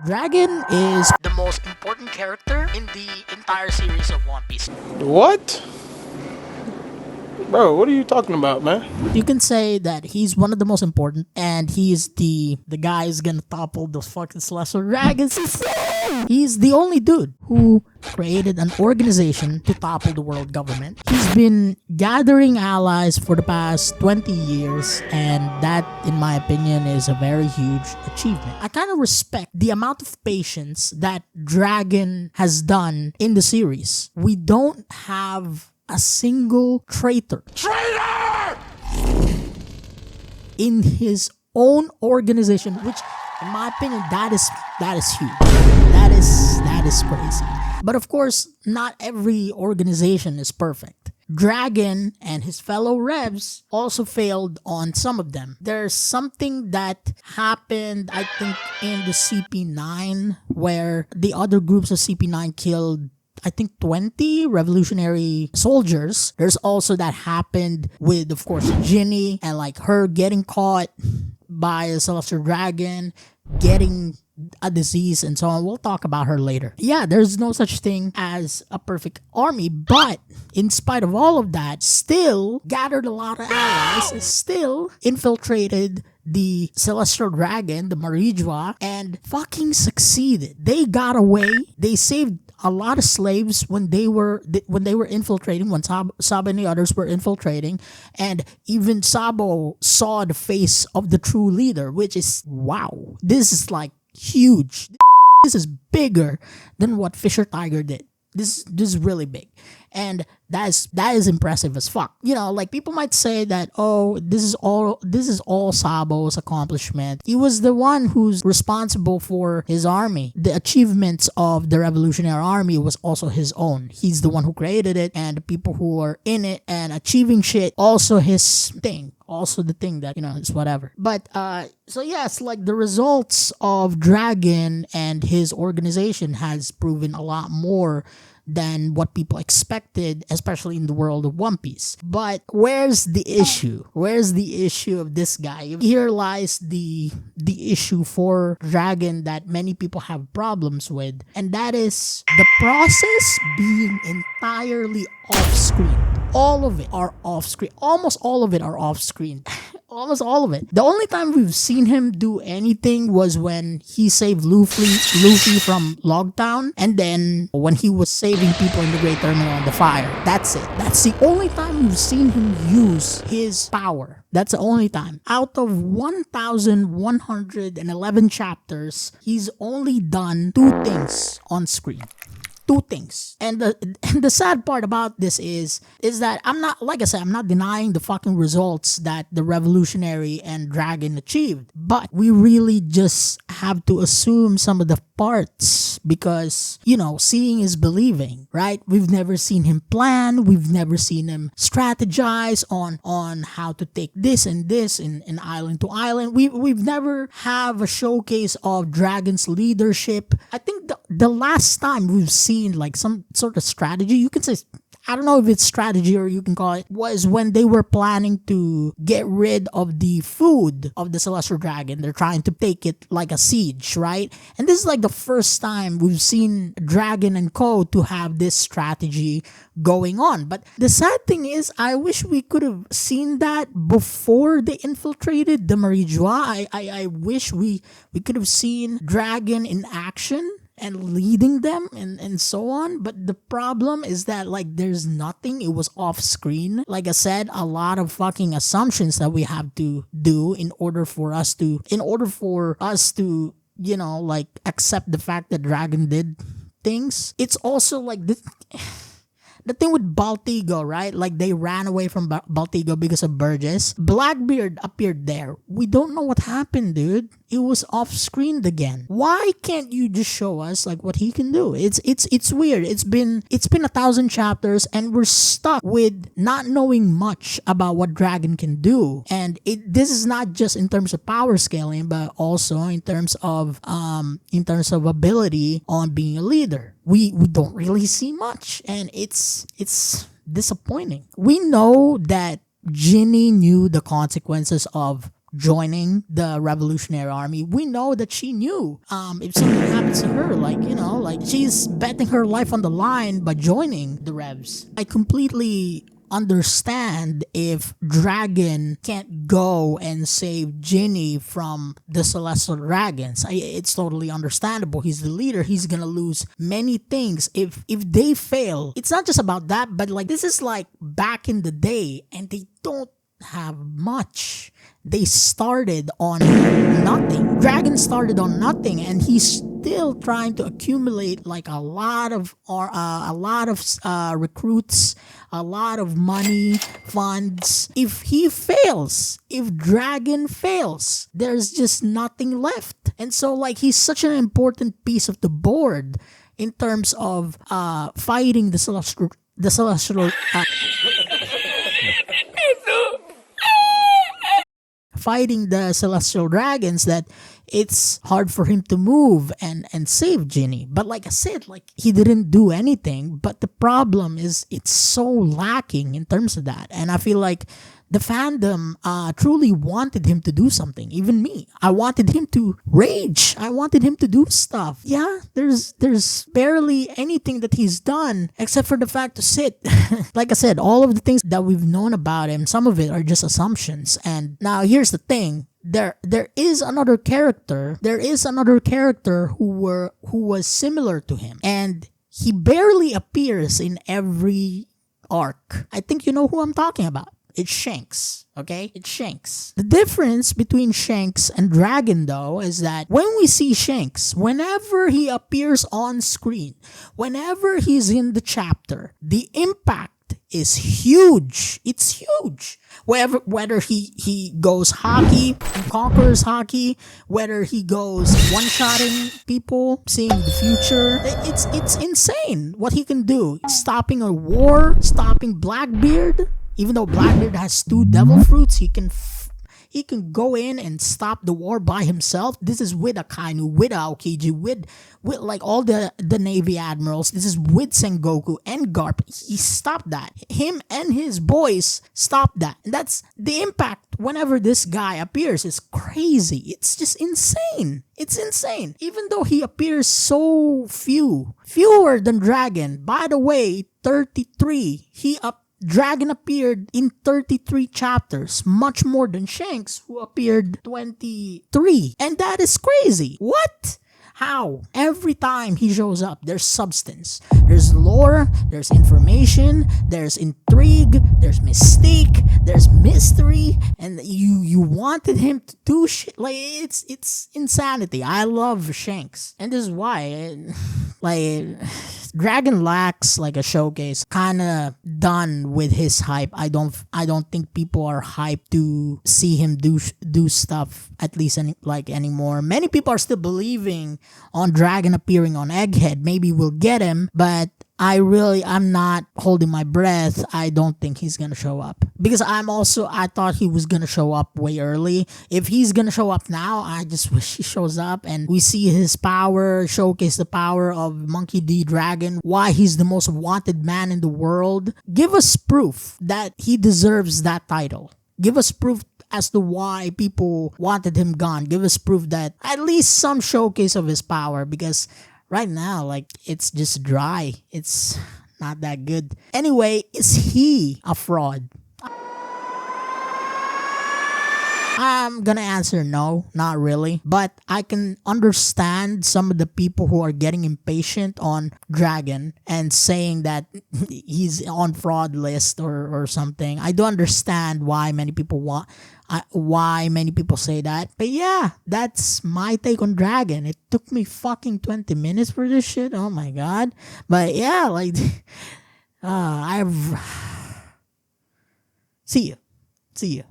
Dragon is the most important character in the entire series of One Piece. What? Bro, what are you talking about, man? You can say that he's one of the most important, and he's the guy who's gonna topple those fucking celestial dragons. He's the only dude who created an organization to topple the world government. He's been gathering allies for the past 20 years, and that, in my opinion, is a very huge achievement. I kind of respect the amount of patience that Dragon has done in the series. We don't have a single traitor in his own organization, which, in my opinion, that is huge. That is crazy. But of course, not every organization is perfect. Dragon and his fellow Revs also failed on some of them. There's something that happened, I think, in the CP9 where the other groups of CP9 killed, I think, 20 revolutionary soldiers. There's also that happened with, of course, Ginny and like her getting caught by a celestial dragon, getting a disease and so on. We'll talk about her later. Yeah, there's no such thing as a perfect army, but in spite of all of that, still gathered a lot of allies, still infiltrated the celestial dragon, the Marijua, and fucking succeeded. They got away. They saved a lot of slaves when they were infiltrating, when Sabo and the others were infiltrating, and even Sabo saw the face of the true leader, which is, wow, this is like huge. This is bigger than what Fisher Tiger did. This is really big, and that is impressive as fuck. You know, like people might say that, oh, this is all Sabo's accomplishment. He was the one who's responsible for his army. The achievements of the Revolutionary Army was also his own. He's the one who created it, and the people who are in it and achieving shit, also his thing. Also the thing that, you know, is whatever. But so yes, like the results of Dragon and his organization has proven a lot more than what people expected, especially in the world of One Piece. But where's the issue? Where's the issue of this guy? Here lies the issue for Dragon that many people have problems with, and that is the process being entirely off screen. All of it are off screen. Almost all of it are off screen. Almost all of it. The only time we've seen him do anything was when he saved Luffy from Logtown, and then when he was saving people in the Great Terminal on the fire. That's it. That's the only time we've seen him use his power. That's the only time. Out of 1,111 chapters, he's only done 2 things on screen. 2 things. And the sad part about this is that I'm not, like I said, I'm not denying the fucking results that the Revolutionary and Dragon achieved, but we really just have to assume some of the parts because, you know, seeing is believing, right? We've never seen him plan. We've never seen him strategize on how to take this and this in island to island. We've never have a showcase of Dragon's leadership. I think the last time we've seen like some sort of strategy, you can say, I don't know if it's strategy or you can call it, was when they were planning to get rid of the food of the Celestial Dragon. They're trying to take it like a siege, right? And this is like the first time we've seen Dragon and Co. to have this strategy going on. But the sad thing is, I wish we could have seen that before they infiltrated the Marijua. I wish we could have seen Dragon in action and leading them and so on. But the problem is that like there's nothing. It was off screen. Like I said, a lot of fucking assumptions that we have to do in order for us to, you know, like accept the fact that Dragon did things. It's also like the thing with Baltigo, right? Like they ran away from Baltigo because of Burgess. Blackbeard appeared there. We don't know what happened, dude. It was off screen again. Why can't you just show us like what he can do? It's weird. It's been 1,000 chapters and we're stuck with not knowing much about what Dragon can do. And this is not just in terms of power scaling, but also in terms of ability on being a leader. We don't really see much, and it's disappointing. We know that Ginny knew the consequences of joining the Revolutionary Army, we know that she knew if something happens to her, like, like she's betting her life on the line by joining the Revs. I completely understand if Dragon can't go and save Ginny from the Celestial Dragons. It's totally understandable. He's the leader. He's gonna lose many things if they fail. It's not just about that, but like this is like back in the day, and they don't have much. They started on nothing. Dragon started on nothing, and he's still trying to accumulate like a lot of recruits, a lot of money, funds. If he fails, if Dragon fails, there's just nothing left. And so like he's such an important piece of the board in terms of fighting the celestial fighting the Celestial Dragons, that it's hard for him to move and save Ginny. But like I said, like he didn't do anything. But the problem is it's so lacking in terms of that. And I feel like the fandom truly wanted him to do something. Even me. I wanted him to rage. I wanted him to do stuff. Yeah, there's barely anything that he's done except for the fact to sit. Like I said, all of the things that we've known about him, some of it are just assumptions. And now here's the thing. There is another character. There is another character who was similar to him. And he barely appears in every arc. I think you know who I'm talking about. It's Shanks, okay? It's Shanks. The difference between Shanks and Dragon, though, is that when we see Shanks, whenever he appears on screen, whenever he's in the chapter, the impact is huge. It's huge. Whether he goes hockey and conquers hockey, whether he goes one-shotting people, seeing the future, it's insane what he can do. Stopping a war, stopping Blackbeard. Even though Blackbeard has 2 devil fruits, he can go in and stop the war by himself. This is with Akainu, with Aokiji, with like all the Navy admirals. This is with Sengoku and Garp. He stopped that. Him and his boys stopped that. And that's the impact whenever this guy appears. Is crazy. It's just insane. It's insane. Even though he appears so fewer than Dragon. By the way, 33. Dragon appeared in 33 chapters, much more than Shanks, who appeared 23. And that is crazy. What? How? Every time he shows up, there's substance. There's lore, there's information, there's intrigue, there's mystique, there's mystery, and you wanted him to do shit. Like, it's insanity. I love Shanks. And this is why, like, Dragon lacks like a showcase. Kinda done with his hype. I don't think people are hyped to see him do stuff, at least anymore. Many people are still believing on Dragon appearing on Egghead. Maybe we'll get him, but I'm not holding my breath. I don't think he's gonna show up. Because I thought he was gonna show up way early. If he's gonna show up now, I just wish he shows up and we see his power, showcase the power of Monkey D. Dragon, why he's the most wanted man in the world. Give us proof that he deserves that title. Give us proof as to why people wanted him gone. Give us proof that at least some showcase of his power, because right now, like, it's just dry. It's not that good. Anyway, is he a fraud? I'm gonna answer no, not really. But I can understand some of the people who are getting impatient on Dragon and saying that he's on fraud list or something. I do understand why many people say that. But yeah, that's my take on Dragon. It took me fucking 20 minutes for this shit. Oh my god. But yeah, like, See you.